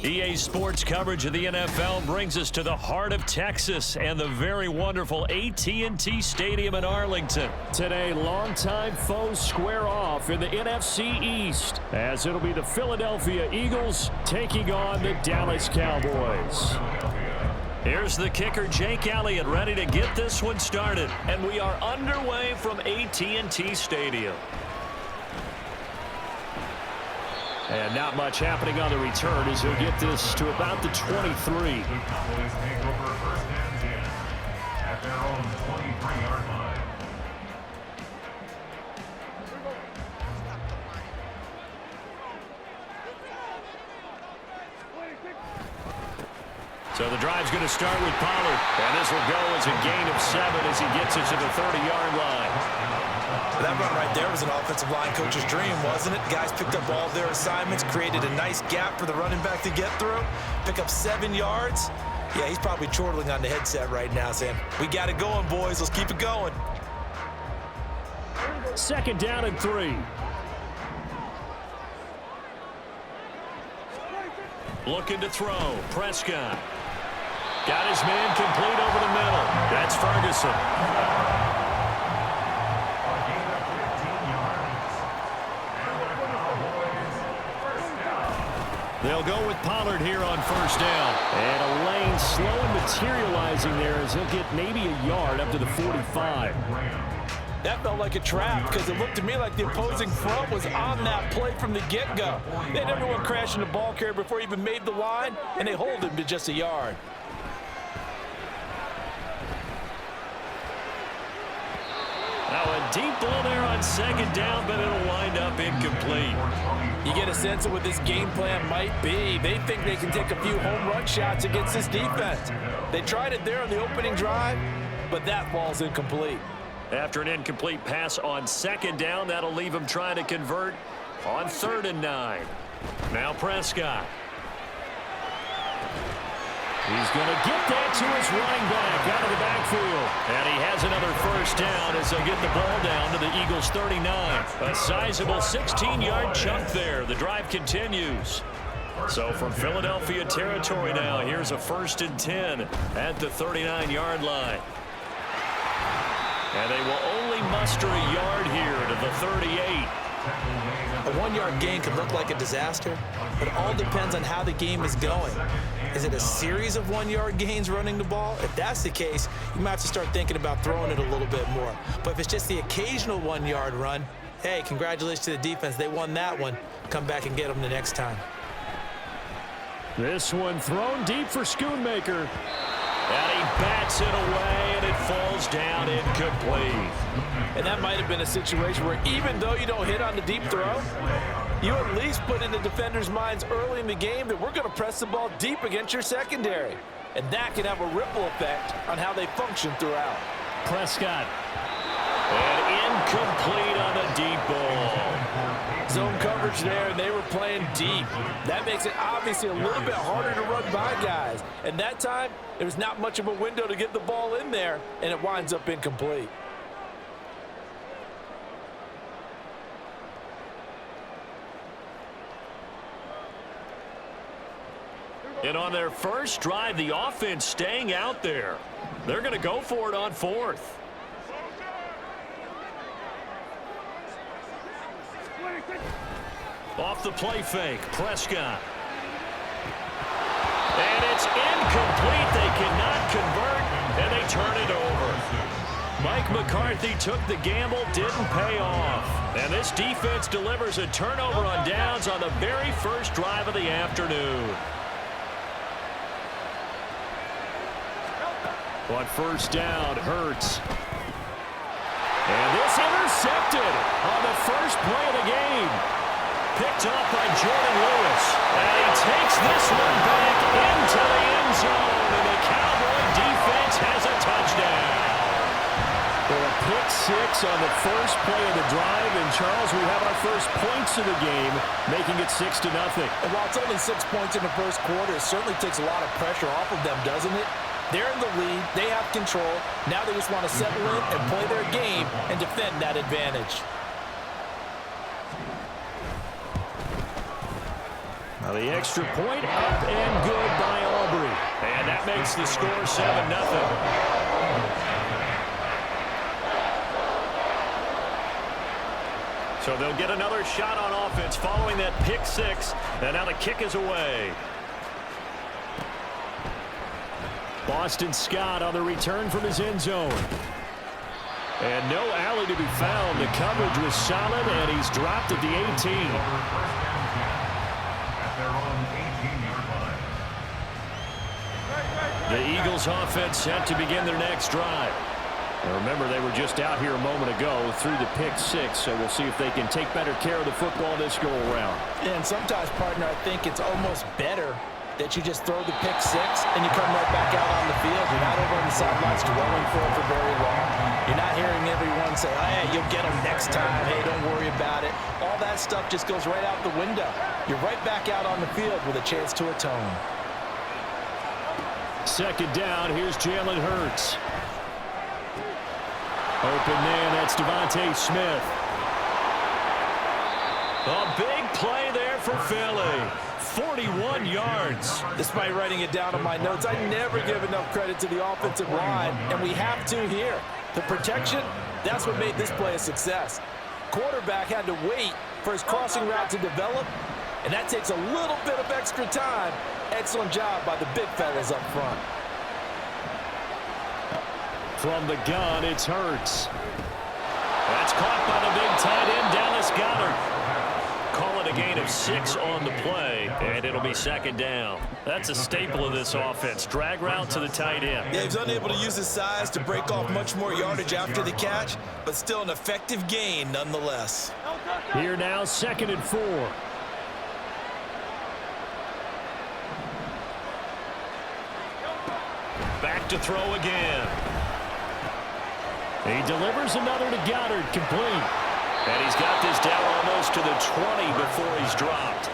EA Sports coverage of the NFL brings us to the heart of Texas and the very wonderful AT&T Stadium in Arlington. Today, longtime foes square off in the NFC East, as it'll be the Philadelphia Eagles taking on the Dallas Cowboys. Here's the kicker, Jake Elliott, ready to get this one started. And we are underway from AT&T Stadium. And not much happening on the return as he'll get this to about the 23. Cowboys take over first and 10 at their own 23-yard line. So the drive's going to start with Pollard. And this will go as a gain of 7 as he gets it to the 30-yard line. That run right there was an offensive line coach's dream, wasn't it? Guys picked up all their assignments, created a nice gap for the running back to get through, pick up 7 yards. Yeah, he's probably chortling on the headset right now saying, we got it going, boys. Let's keep it going. Second down and 3. Looking to throw. Prescott. Got his man complete over the middle. That's Ferguson. They'll go with Pollard here on first down. And a lane slowly materializing there as he'll get maybe a yard up to the 45. That felt like a trap because it looked to me like the opposing front was on that play from the get-go. They had everyone crashing the ball carrier before he even made the line, and they hold him to just a yard. Now a deep ball there on second down, but it'll wind up incomplete. You get a sense of what this game plan might be. They think they can take a few home run shots against this defense. They tried it there on the opening drive, but that ball's incomplete. After an incomplete pass on second down, that'll leave him trying to convert on 3rd and 9. Now Prescott. He's going to get that to his running back out of the backfield. And he has another first down as they get the ball down to the Eagles' 39. A sizable 16-yard chunk there. The drive continues. So from Philadelphia territory now, here's a 1st and 10 at the 39-yard line. And they will only muster a yard here to the 38. A 1-yard gain can look like a disaster, but it all depends on how the game is going. Is it a series of 1-yard gains running the ball? If that's the case, you might have to start thinking about throwing it a little bit more. But if it's just the occasional 1-yard run, hey, congratulations to the defense. They won that one. Come back and get them the next time. This one thrown deep for Schoonmaker. And he bats it away, and it falls down incomplete. And that might have been a situation where even though you don't hit on the deep throw, you at least put in the defenders' minds early in the game that we're going to press the ball deep against your secondary. And that can have a ripple effect on how they function throughout. Prescott. And incomplete on the deep ball. Zone coverage there, and they were playing deep. That makes it obviously a little bit harder to run by guys. And that time, there was not much of a window to get the ball in there, and it winds up incomplete. And on their first drive, the offense staying out there. They're going to go for it on 4th. Off the play fake, Prescott. And it's incomplete. They cannot convert, and they turn it over. Mike McCarthy took the gamble, didn't pay off. And this defense delivers a turnover on downs on the very first drive of the afternoon. On first down, Hurts. And this intercepted on the first play of the game. Picked off by Jordan Lewis. And he takes this one back into the end zone. And the Cowboy defense has a touchdown. For a pick six on the first play of the drive. And, Charles, we have our first points of the game, making it 6-0. And while it's only 6 points in the first quarter, it certainly takes a lot of pressure off of them, doesn't it? They're in the lead. They have control. Now they just want to settle in and play their game and defend that advantage. The extra point up and good by Aubrey. And that makes the score 7-0. So they'll get another shot on offense following that pick six. And now the kick is away. Boston Scott on the return from his end zone. And no alley to be found. The coverage was solid, and he's dropped at the 18. The Eagles offense set to begin their next drive. Now remember, they were just out here a moment ago through the pick six, so we'll see if they can take better care of the football this go-around. And sometimes, partner, I think it's almost better that you just throw the pick six and you come right back out on the field. You're not over on the sidelines dwelling for it for very long. You're not hearing everyone say, hey, you'll get them next time. Hey, don't worry about it. All that stuff just goes right out the window. You're right back out on the field with a chance to atone. Second down, here's Jalen Hurts. Open man, that's Devontae Smith. A big play there for Philly. 41 yards. Despite writing it down on my notes, I never give enough credit to the offensive line, and we have to here. The protection, that's what made this play a success. Quarterback had to wait for his crossing route to develop, and that takes a little bit of extra time. Excellent job by the big fellas up front. From the gun, it's Hurts. That's caught by the big tight end, Dallas Goedert. Call it a gain of 6 on the play, and it'll be second down. That's a staple of this offense. Drag route to the tight end. Yeah, he's unable to use his size to break off much more yardage after the catch, but still an effective gain nonetheless. Here now, 2nd and 4. Back to throw again. He delivers another to Goddard, complete. And he's got this down almost to the 20 before he's dropped.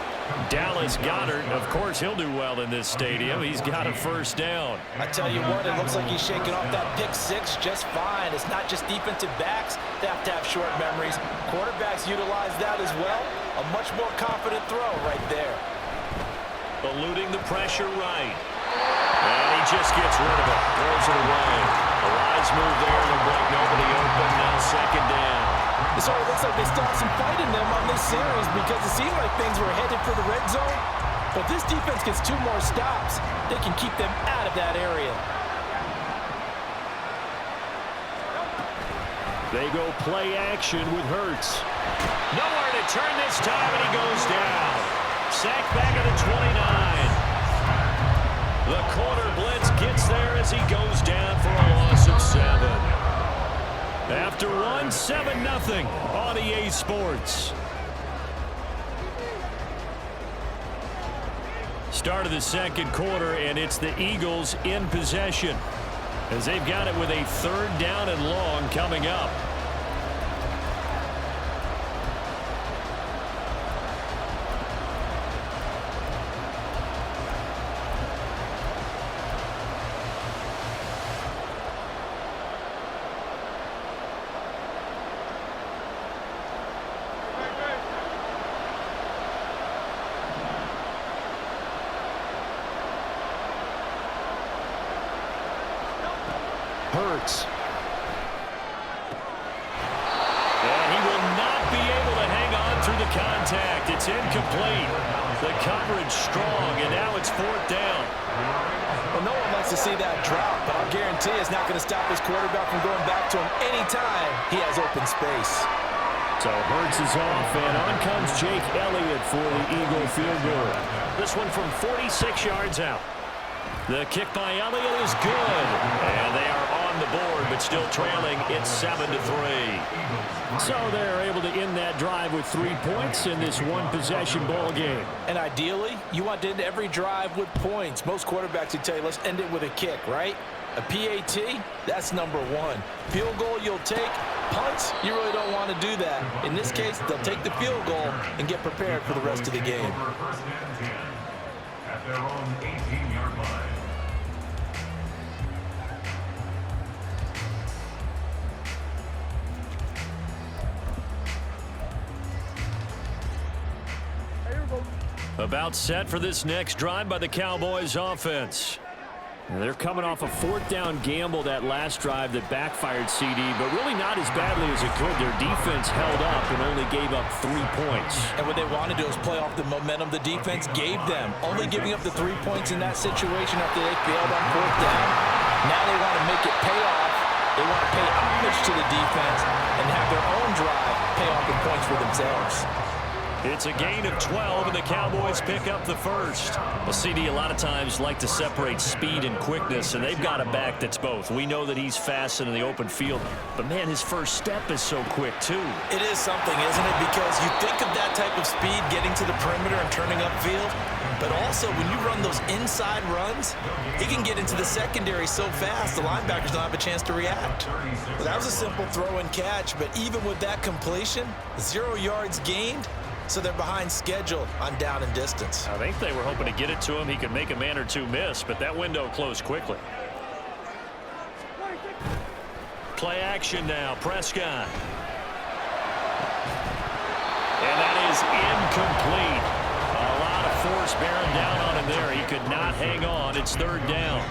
Dallas Goedert, of course, he'll do well in this stadium. He's got a first down. I tell you what, it looks like he's shaking off that pick six just fine. It's not just defensive backs that have to have short memories. Quarterbacks utilize that as well. A much more confident throw right there. Eluding the pressure right. And he just gets rid of it. Throws it away. A wise move there to break nobody open. Now second down. It sort of looks like they still have some fight in them on this series because it seemed like things were headed for the red zone. But this defense gets 2 more stops. They can keep them out of that area. They go play action with Hurts. Nowhere to turn this time, and he goes down. Sacked back at the 29. The corner blitz gets there as he goes down for a loss of 7. After 1, 7-0 on EA Sports. Start of the second quarter, and it's the Eagles in possession as they've got it with a 3rd down and long coming up. Hurts. And he will not be able to hang on through the contact. It's incomplete. The coverage strong, and now it's 4th down. Well, no one likes to see that drop, but I'll guarantee it's not going to stop his quarterback from going back to him anytime he has open space. So Hurts is off, and on comes Jake Elliott for the Eagle field goal. This one from 46 yards out. The kick by Elliott is good, and they are on the board, but still trailing. It's 7-3. So they're able to end that drive with 3 points in this one-possession ball game. And ideally, you want to end every drive with points. Most quarterbacks would tell you, let's end it with a kick, right? A PAT, that's number 1. Field goal you'll take. Punts, you really don't want to do that. In this case, they'll take the field goal and get prepared for the rest of the game. At their own 18-yard line. About set for this next drive by the Cowboys offense. They're coming off a fourth down gamble that last drive that backfired CD, but really not as badly as it could. Their defense held up and only gave up 3 points. And what they want to do is play off the momentum the defense gave them. Only giving up the 3 points in that situation after they failed on fourth down. Now they want to make it pay off. They want to pay homage to the defense and have their own drive pay off the points for themselves. It's a gain of 12, and the Cowboys pick up the first. Well, CD a lot of times like to separate speed and quickness, and they've got a back that's both. We know that he's fast in the open field, but, man, his first step is so quick, too. It is something, isn't it? Because you think of that type of speed getting to the perimeter and turning upfield, but also when you run those inside runs, he can get into the secondary so fast the linebackers don't have a chance to react. Well, that was a simple throw and catch, but even with that completion, 0 yards gained, so they're behind schedule on down and distance. I think they were hoping to get it to him. He could make a man or two miss, but that window closed quickly. Play action now, Prescott. And that is incomplete. A lot of force bearing down on him there. He could not hang on. It's third down.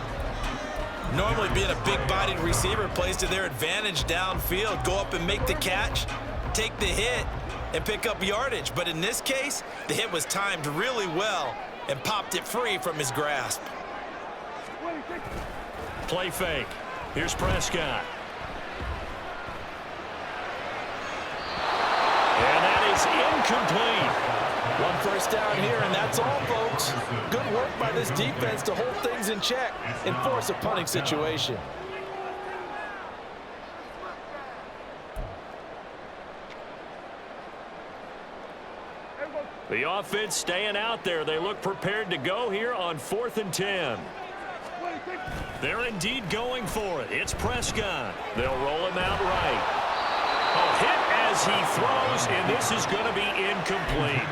Normally being a big-bodied receiver plays to their advantage downfield. Go up and make the catch, take the hit, and pick up yardage. But in this case, the hit was timed really well and popped it free from his grasp. Play fake. Here's Prescott. And that is incomplete. 1 first down here, and that's all, folks. Good work by this defense to hold things in check and force a punting situation. The offense staying out there. They look prepared to go here on 4th and 10. They're indeed going for it. It's Prescott. They'll roll him out right. A hit as he throws, and this is going to be incomplete.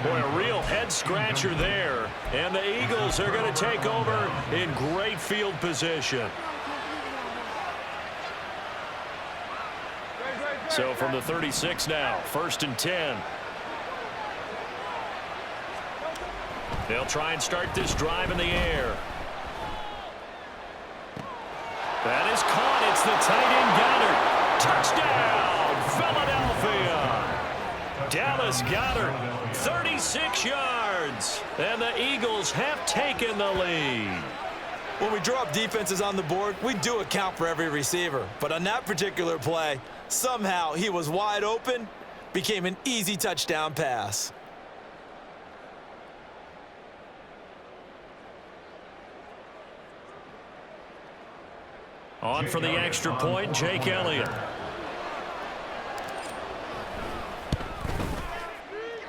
Boy, a real head-scratcher there. And the Eagles are going to take over in great field position. So from the 36 now, 1st and 10. They'll try and start this drive in the air. That is caught. It's the tight end Goddard. Touchdown, Philadelphia. Dallas Goedert, 36 yards. And the Eagles have taken the lead. When we draw up defenses on the board, we do account for every receiver. But on that particular play, somehow he was wide open, became an easy touchdown pass. On for the extra point, Jake Elliott.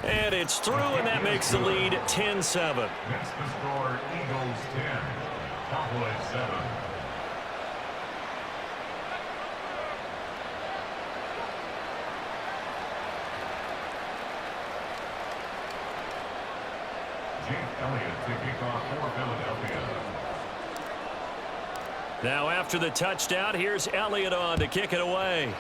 And it's through, and that makes the lead 10-7. That's the score, Eagles 10, Cowboys 7. Jake Elliott to kick off for Philadelphia. Now after the touchdown, here's Elliott on to kick it away.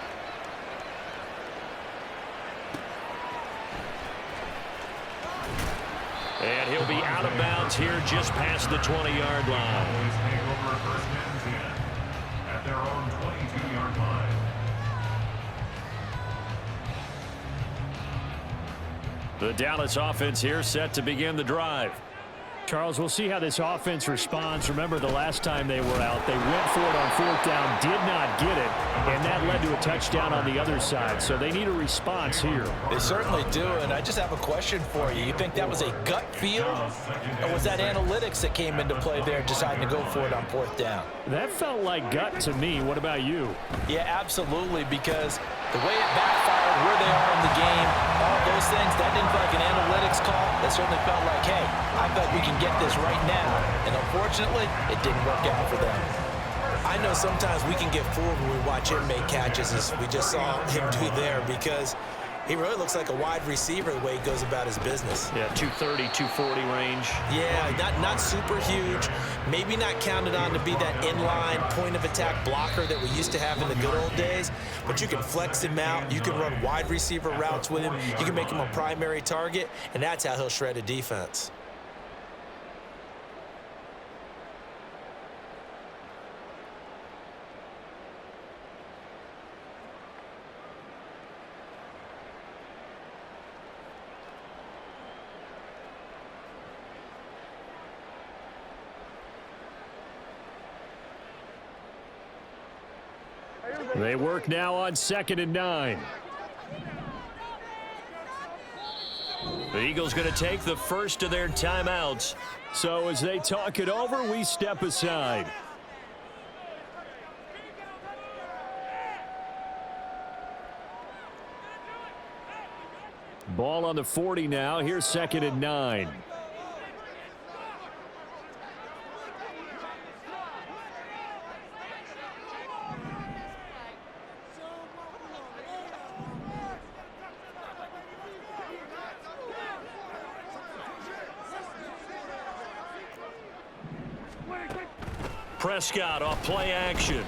And he'll be out of bounds here just past the 20-yard line. Cowboys take over 1st and 10 at their own 22-yard line. The Dallas offense here set to begin the drive. Charles, we'll see how this offense responds. Remember, the last time they were out, they went for it on fourth down, did not get it, and that led to a touchdown on the other side. So they need a response here. They certainly do, and I just have a question for you. You think that was a gut feel, or was that analytics that came into play there deciding to go for it on fourth down? That felt like gut to me. What about you? Yeah, absolutely, because the way it backfired, where they are in the game, all those things, that didn't feel like an analytics call. That certainly felt like, hey, I bet we can get this right now. And unfortunately, it didn't work out for them. I know sometimes we can get fooled when we watch him make catches, as we just saw him do there, because He really looks like a wide receiver the way he goes about his business. Yeah, 230, 240 range. Yeah, not super huge. Maybe not counted on to be that inline point-of-attack blocker that we used to have in the good old days, but you can flex him out. You can run wide receiver routes with him. You can make him a primary target, and that's how he'll shred a defense. They work now on 2nd and 9. The Eagles going to take the first of their timeouts. So as they talk it over, we step aside. Ball on the 40 now. Here's 2nd and 9. Prescott off play action.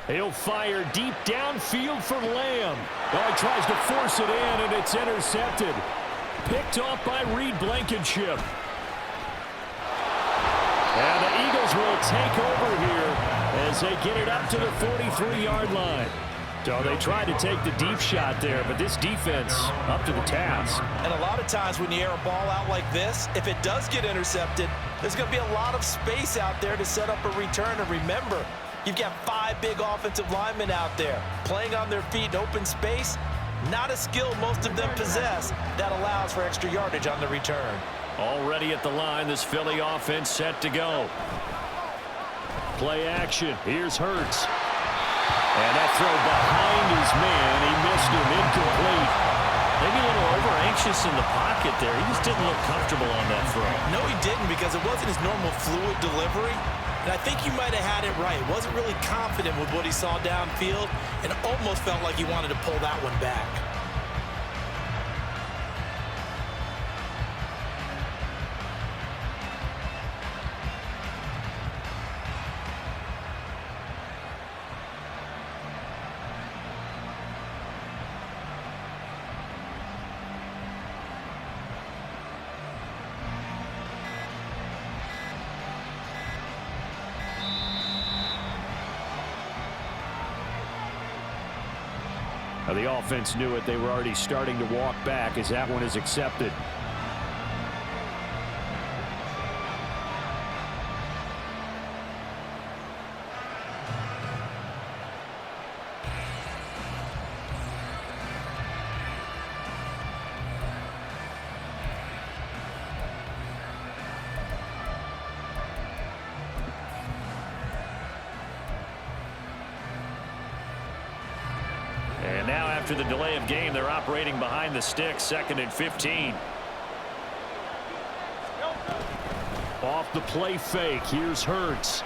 He'll fire deep downfield for Lamb. Oh, he tries to force it in, and it's intercepted. Picked off by Reed Blankenship. And the Eagles will take over here as they get it up to the 43-yard line. So they tried to take the deep shot there, but this defense up to the task. And a lot of times when you air a ball out like this, if it does get intercepted, there's going to be a lot of space out there to set up a return. And remember, you've got 5 big offensive linemen out there playing on their feet in open space. Not a skill most of them possess that allows for extra yardage on the return. Already at the line, this Philly offense set to go. Play action. Here's Hurts. And that throw behind his man. He missed him. Incomplete. Maybe a little over-anxious in the pocket there. He just didn't look comfortable on that throw. No, he didn't, because it wasn't his normal fluid delivery. And I think you might have had it right. Wasn't really confident with what he saw downfield and almost felt like he wanted to pull that one back. Now the offense knew it. They were already starting to walk back as that one is accepted. And now after the delay of game, they're operating behind the sticks, 2nd and 15. Off the play fake. Here's Hurts.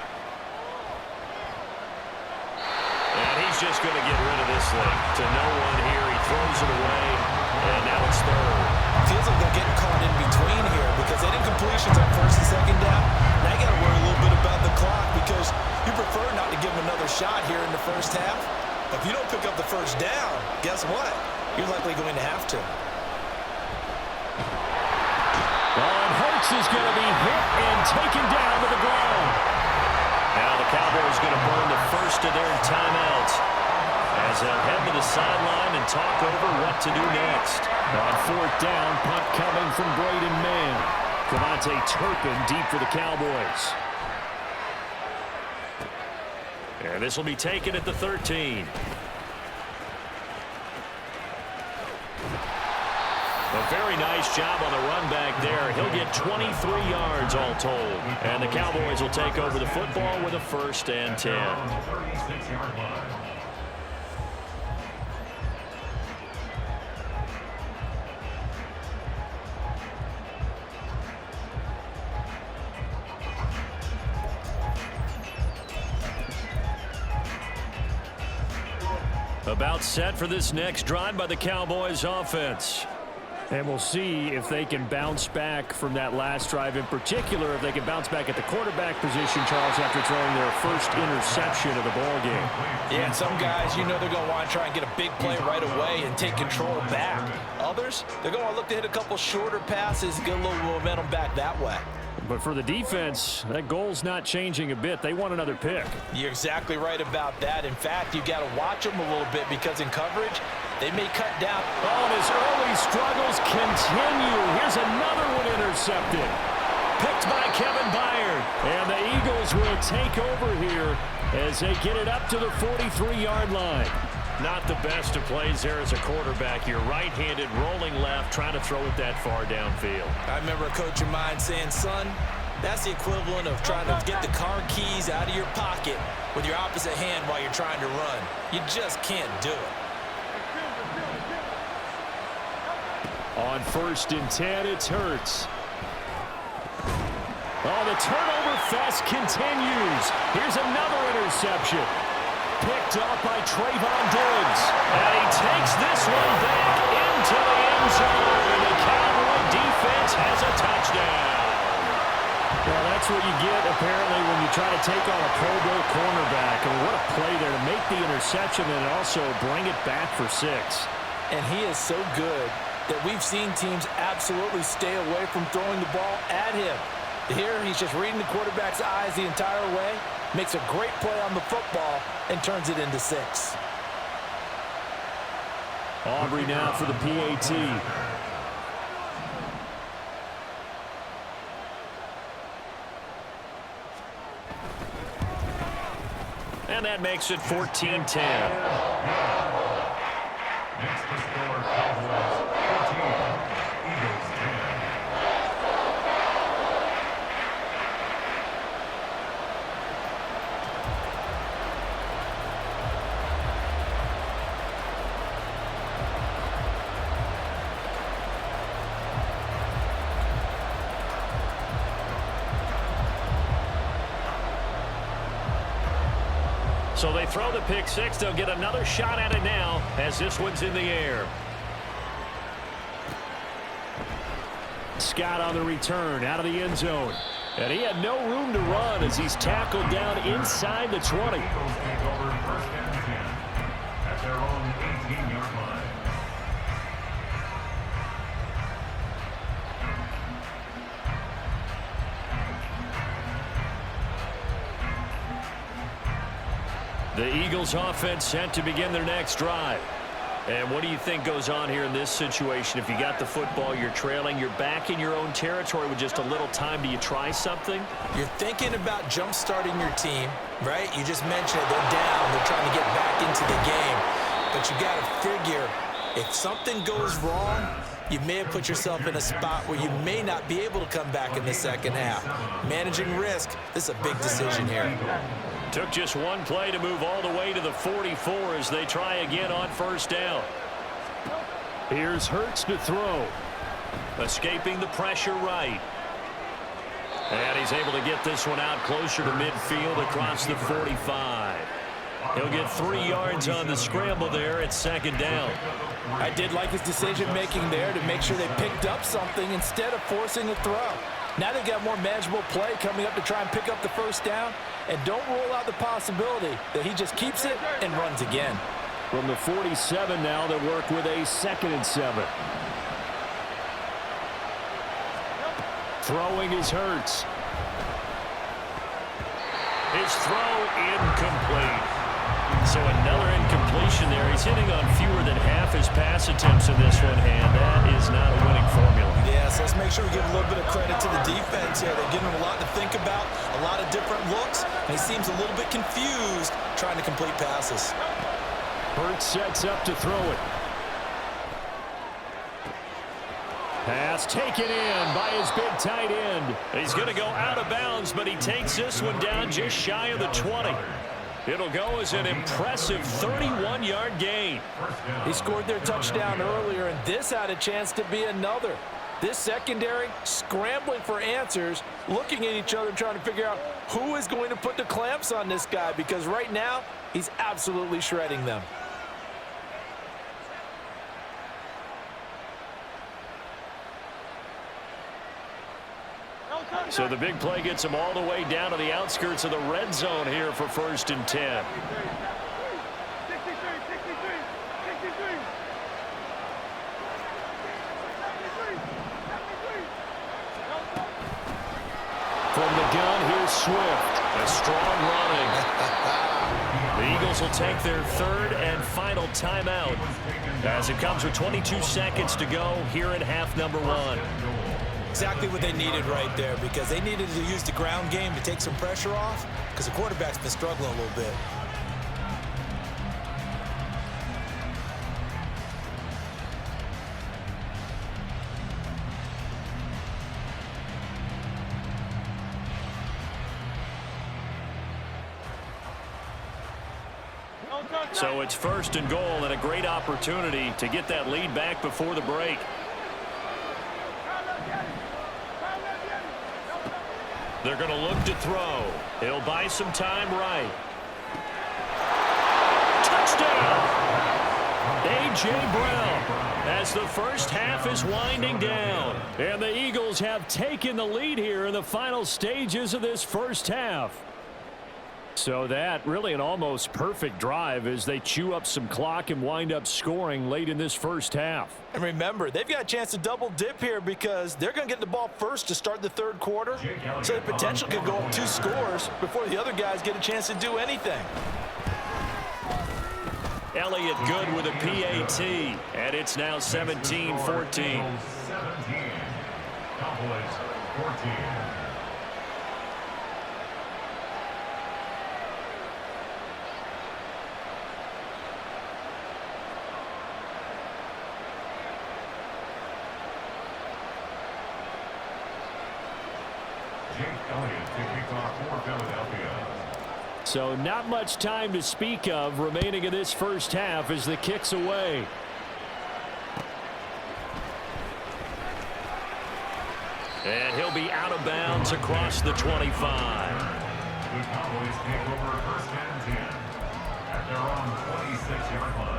And he's just going to get rid of this thing to no one here. He throws it away, and now it's 3rd. Feels like they're getting caught in between here because they did completions on 1st and 2nd down. Now you got to worry a little bit about the clock because you prefer not to give them another shot here in the first half. If you don't pick up the first down, guess what? You're likely going to have to. And Hurts is going to be hit and taken down to the ground. Now the Cowboys going to burn the first of their timeouts as they'll head to the sideline and talk over what to do next. On 4th down, punt coming from Braden Mann. Cavante Turpin deep for the Cowboys. And this will be taken at the 13. A very nice job on the run back there. He'll get 23 yards all told. And the Cowboys will take over the football with a 1st and 10. 36-yard line. About set for this next drive by the Cowboys offense. And we'll see if they can bounce back from that last drive, in particular if they can bounce back at the quarterback position, Charles, after throwing their first interception of the ball game. Yeah, and some guys, you know, they're going to want to try and get a big play right away and take control back. Others, they're going to look to hit a couple shorter passes and get a little momentum back that way. But for the defense, that goal's not changing a bit. They want another pick. You're exactly right about that. In fact, you got to watch them a little bit because in coverage, they may cut down. Oh, and his early struggles continue. Here's another one intercepted. Picked by Kevin Byard. And the Eagles will take over here as they get it up to the 43-yard line. Not the best of plays there as a quarterback. You're right-handed, rolling left, trying to throw it that far downfield. I remember a coach of mine saying, son, that's the equivalent of trying to get the car keys out of your pocket with your opposite hand while you're trying to run. You just can't do it. On 1st and 10, it's Hurts. Oh, the turnover fest continues. Here's another interception. Picked up by Trayvon Diggs. And he takes this one back into the end zone. And the Cowboy defense has a touchdown. Well, that's what you get, apparently, when you try to take on a Pro Bowl cornerback. I mean, what a play there to make the interception and also bring it back for 6. And he is so good that we've seen teams absolutely stay away from throwing the ball at him. Here, he's just reading the quarterback's eyes the entire way, makes a great play on the football, and turns it into 6. Aubrey now for the PAT. And that makes it 14-10. Next to score, Cowboys 14, Eagles 10. So they throw the pick 6. They'll get another shot at it now as this one's in the air. Scott on the return out of the end zone. And he had no room to run as he's tackled down inside the 20. Eagles take over 1st and 10 at their own 18-yard line. The Eagles offense set to begin their next drive. And what do you think goes on here in this situation? If you got the football, you're trailing, you're back in your own territory with just a little time. Do you try something? You're thinking about jump-starting your team, right? You just mentioned it. They're down. They're trying to get back into the game. But you got to figure, if something goes wrong, you may have put yourself in a spot where you may not be able to come back in the second half. Managing risk, this is a big decision here. Took just one play to move all the way to the 44 as they try again on 1st down. Here's Hurts to throw. Escaping the pressure right. And he's able to get this one out closer to midfield across the 45. He'll get 3 yards on the scramble there at 2nd down. I did like his decision-making there to make sure they picked up something instead of forcing a throw. Now they've got more manageable play coming up to try and pick up the 1st down. And don't rule out the possibility that he just keeps it and runs again. From the 47 now, they work with a 2nd and 7. Throwing is Hurts. His throw incomplete. So another incompletion there. He's hitting on fewer than half his pass attempts in this one, and that is not a winning formula. Yes, let's make sure we give a little bit of credit to the defense here. They're giving him a lot to think about, a lot of different looks, and he seems a little bit confused trying to complete passes. Hurts sets up to throw it. Pass taken in by his big tight end. He's going to go out of bounds, but he takes this one down just shy of the 20. It'll go as an impressive 31-yard gain. He scored their touchdown earlier, and this had a chance to be another. This secondary scrambling for answers, looking at each other, trying to figure out who is going to put the clamps on this guy, because right now he's absolutely shredding them. So the big play gets them all the way down to the outskirts of the red zone here for 1st and 10. From the gun, here's Swift. A strong running. The Eagles will take their 3rd and final timeout as it comes with 22 seconds to go here in half number 1. Exactly what they needed right there, because they needed to use the ground game to take some pressure off, because the quarterback's been struggling a little bit. So it's 1st and goal, and a great opportunity to get that lead back before the break. They're going to look to throw. He'll buy some time right. Touchdown! A.J. Brown as the first half is winding down. And the Eagles have taken the lead here in the final stages of this first half. So that really an almost perfect drive as they chew up some clock and wind up scoring late in this first half. And remember, they've got a chance to double dip here because they're going to get the ball first to start the 3rd quarter. So the potential could go up 2 scores before the other guys get a chance to do anything. Elliott good with a PAT, and it's now 17-14. 17. Cowboys 14. So not much time to speak of remaining in this first half as the kick's away. And he'll be out of bounds across the 25. The Cowboys take over 1st and 10 at their own 26-yard line.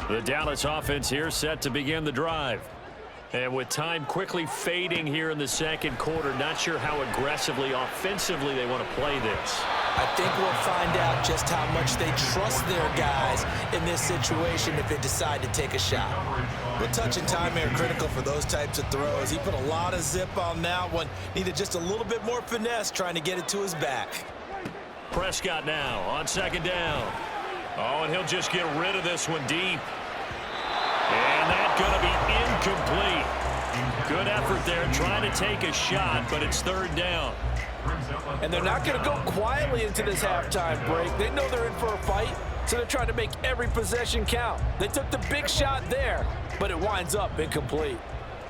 The Dallas offense here set to begin the drive. And with time quickly fading here in the 2nd quarter, not sure how aggressively, offensively they want to play this. I think we'll find out just how much they trust their guys in this situation if they decide to take a shot. But touch and time are critical for those types of throws. He put a lot of zip on that one. Needed just a little bit more finesse trying to get it to his back. Prescott now on 2nd down. Oh, and he'll just get rid of this one deep. And that's going to be incomplete. Good effort there trying to take a shot, but it's 3rd down. And they're not going to go quietly into this halftime break. They know they're in for a fight, so they're trying to make every possession count. They took the big shot there, but it winds up incomplete.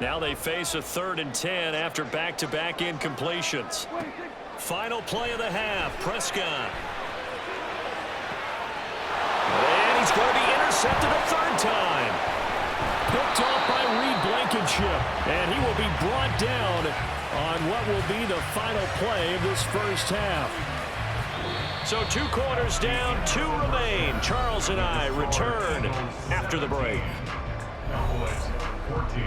Now they face a 3rd and 10 after back-to-back incompletions. Final play of the half, Prescott. And he's going to be intercepted a 3rd time. Picked off by Reed Blankenship, and he will be brought down on what will be the final play of this first half. So 2 quarters down, 2 remain. Charles and I return after the break. Cowboys 14.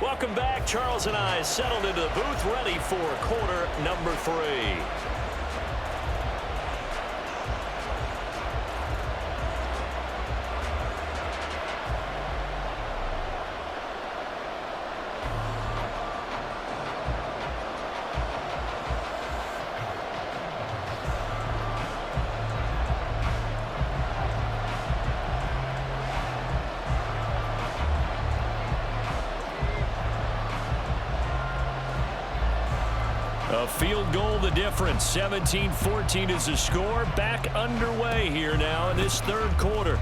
Welcome back. Charles and I settled into the booth, ready for quarter number 3. A field goal the difference. 17-14 is the score. Back underway here now in this third quarter.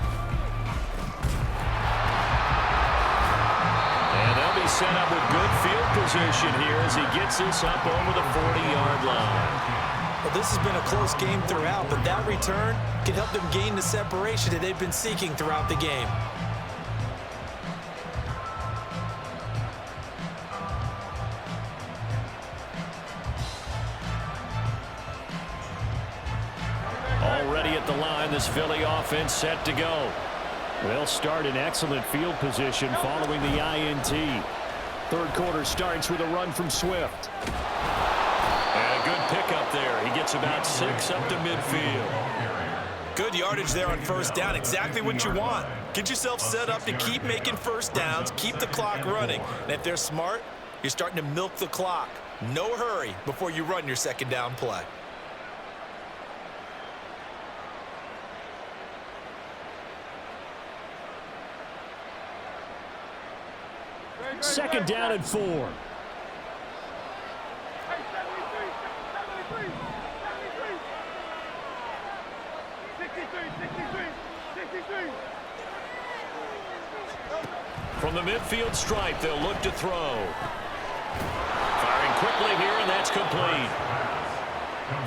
And they'll be set up with good field position here as he gets this up over the 40-yard line. Well, this has been a close game throughout, but that return can help them gain the separation that they've been seeking throughout the game. Already at the line, this Philly offense set to go. They'll start in excellent field position following the INT. Third quarter starts with a run from Swift. And a good pickup there. He gets about 6 up to midfield. Good yardage there on first down. Exactly what you want. Get yourself set up to keep making first downs, keep the clock running. And if they're smart, you're starting to milk the clock. No hurry before you run your second down play. Second down and 4. From the midfield stripe, they'll look to throw. Firing quickly here, and that's complete.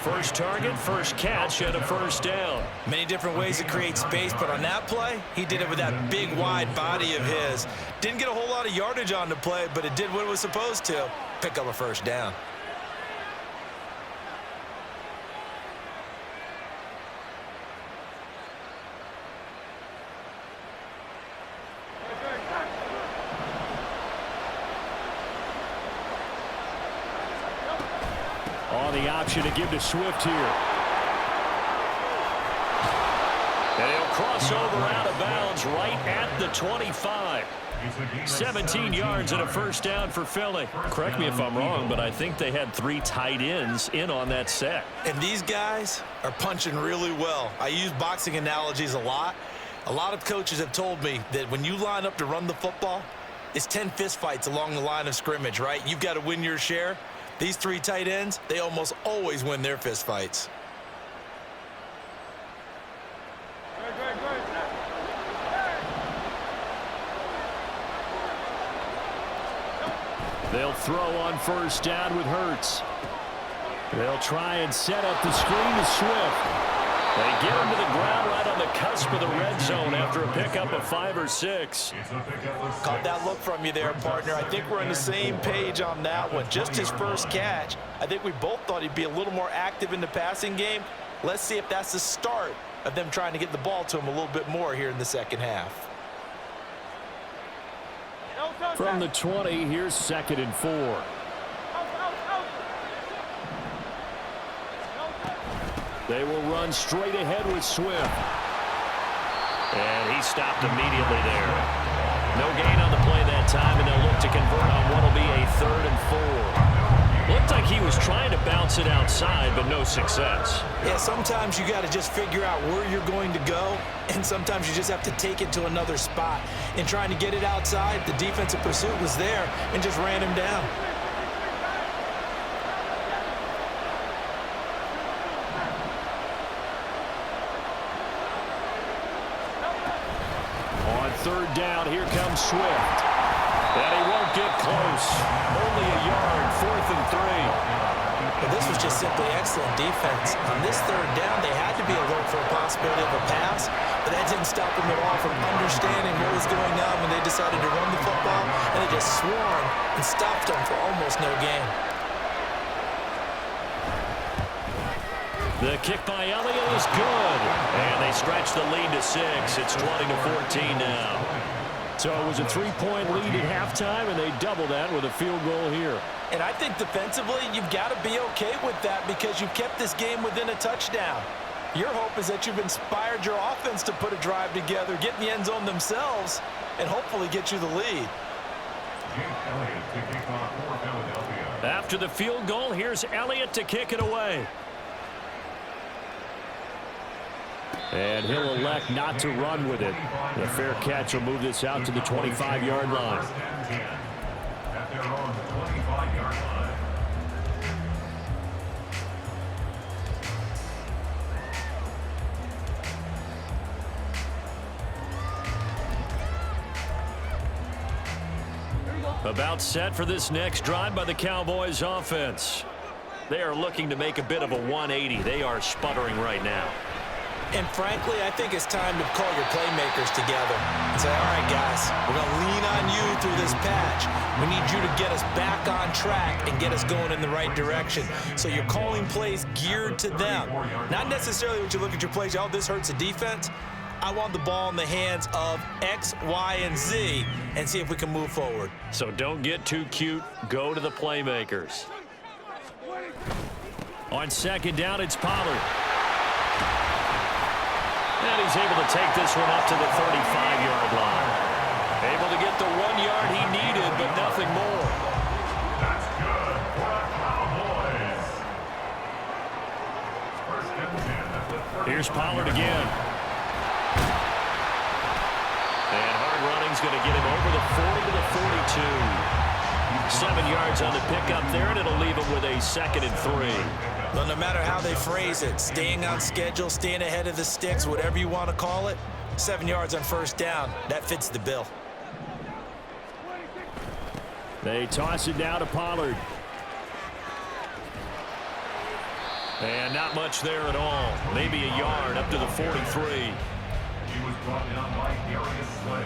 First target, first catch, and a first down. Many different ways to create space, but on that play, he did it with that big, wide body of his. Didn't get a whole lot of yardage on the play, but it did what it was supposed to. Pick up a first down. On the option to give to Swift here. And he'll cross over out of bounds right at the 25. 17 yards and a first down for Philly. Correct me if I'm wrong, but I think they had 3 tight ends in on that set. And these guys are punching really well. I use boxing analogies a lot. A lot of coaches have told me that when you line up to run the football, it's 10 fistfights along the line of scrimmage, right? You've got to win your share. These 3 tight ends, they almost always win their fistfights. They'll throw on first down with Hurts. They'll try and set up the screen to Swift. They get him to the ground right on the cusp of the red zone after a pickup of 5 or 6. Caught that look from you there, partner. I think we're on the same page on that one. Just his first catch. I think we both thought he'd be a little more active in the passing game. Let's see if that's the start of them trying to get the ball to him a little bit more here in the second half. From the 20, here's 2nd and 4. They will run straight ahead with Swift. And he stopped immediately there. No gain on the play that time, and they'll look to convert on what will be a 3rd and 4. Looked like he was trying to bounce it outside, but no success. Yeah, sometimes you got to just figure out where you're going to go, and sometimes you just have to take it to another spot. In trying to get it outside, the defensive pursuit was there and just ran him down. On 3rd down, here comes Swift. And he won't get close. Only a yard, 4th and 3. But this was just simply excellent defense. On this 3rd down, they had to be alert for a possibility of a pass, but that didn't stop them at all from understanding what was going on when they decided to run the football, and they just swarmed and stopped them for almost no gain. The kick by Elliott is good. And they stretch the lead to 6. It's 20-14 now. So it was a 3-point lead at halftime, and they double that with a field goal here. And I think defensively, you've got to be okay with that because you've kept this game within a touchdown. Your hope is that you've inspired your offense to put a drive together, get in the end zone themselves, and hopefully get you the lead. After the field goal, here's Elliott to kick it away. And he'll elect not to run with it. The fair catch will move this out to the 25-yard line. About set for this next drive by the Cowboys offense. They are looking to make a bit of a 180. They are sputtering right now. And frankly, I think it's time to call your playmakers together and say, all right, guys, we're going to lean on you through this patch. We need you to get us back on track and get us going in the right direction. So you're calling plays geared to them. Not necessarily when you look at your plays, oh, this hurts the defense. I want the ball in the hands of X, Y, and Z and see if we can move forward. So don't get too cute. Go to the playmakers. On second down, it's Pollard. And he's able to take this one up to the 35-yard line. Able to get the 1 yard he needed, but nothing more. That's good for the Cowboys. First and 10 at the 35. Here's Pollard again. And hard running's going to get him over the 40 to the 42. 7 yards on the pickup there, and it'll leave him with a 2nd and 3. Well, no matter how they phrase it, staying on schedule, staying ahead of the sticks, whatever you want to call it, 7 yards on first down, that fits the bill. They toss it down to Pollard. And not much there at all. Maybe a yard up to the 43. He was brought down by Darius Slay.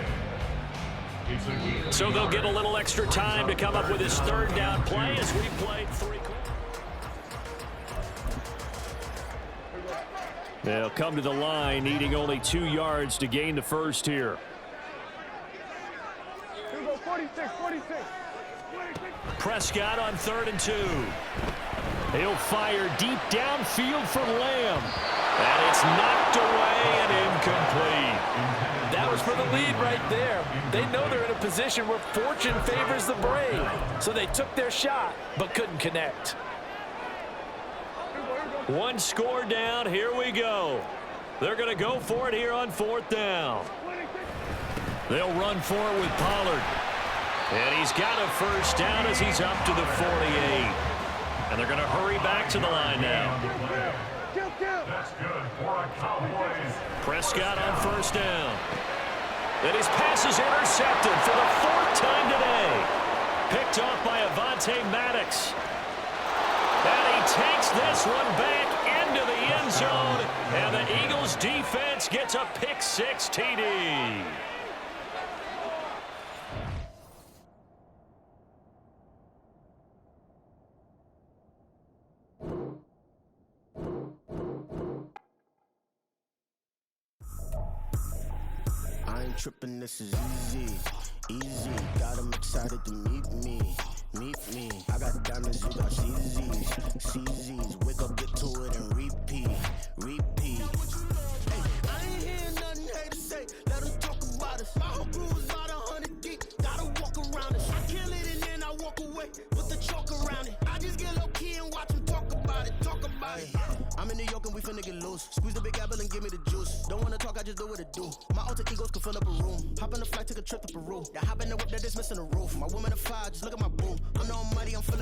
So they'll get a little extra time to come up with his 3rd down play as we played 3 quarters. They'll come to the line, needing only 2 yards to gain the first here. 46. Prescott on 3rd and 2. He'll fire deep downfield for Lamb. And it's knocked away and incomplete. That was for the lead right there. They know they're in a position where fortune favors the brave. So they took their shot, but couldn't connect. 1 score down. Here we go. They're going to go for it here on 4th down. They'll run for it with Pollard. And he's got a first down as he's up to the 48. And they're going to hurry back to the line now. That's good for a Cowboys. Prescott on first down. And his pass is intercepted for the 4th time today. Picked off by Avonte Maddox. And he takes this one back into the end zone. And the Eagles defense gets a pick-6 TD. I ain't tripping, this is easy, easy. Got 'em excited to meet me. I got diamonds, you got CZs. Wake up, get to it, and repeat. Hey, I ain't hearing nothing haters say. Let 'em talk about us. My whole crew is about 100 deep. Gotta walk around it. I kill it and then I walk away with the chalk around it. I just get low key and watch 'em talk about it. I'm in New York and we finna get loose. Squeeze the big apple and give me the juice. Don't wanna talk, I just do what it do. My alter egos can fill up a room. Hop on the flight, take a trip to Peru. Yeah, hop in the whip, they're dismissing the roof. My woman a 5, just look at my boom. I'm no money, I'm feeling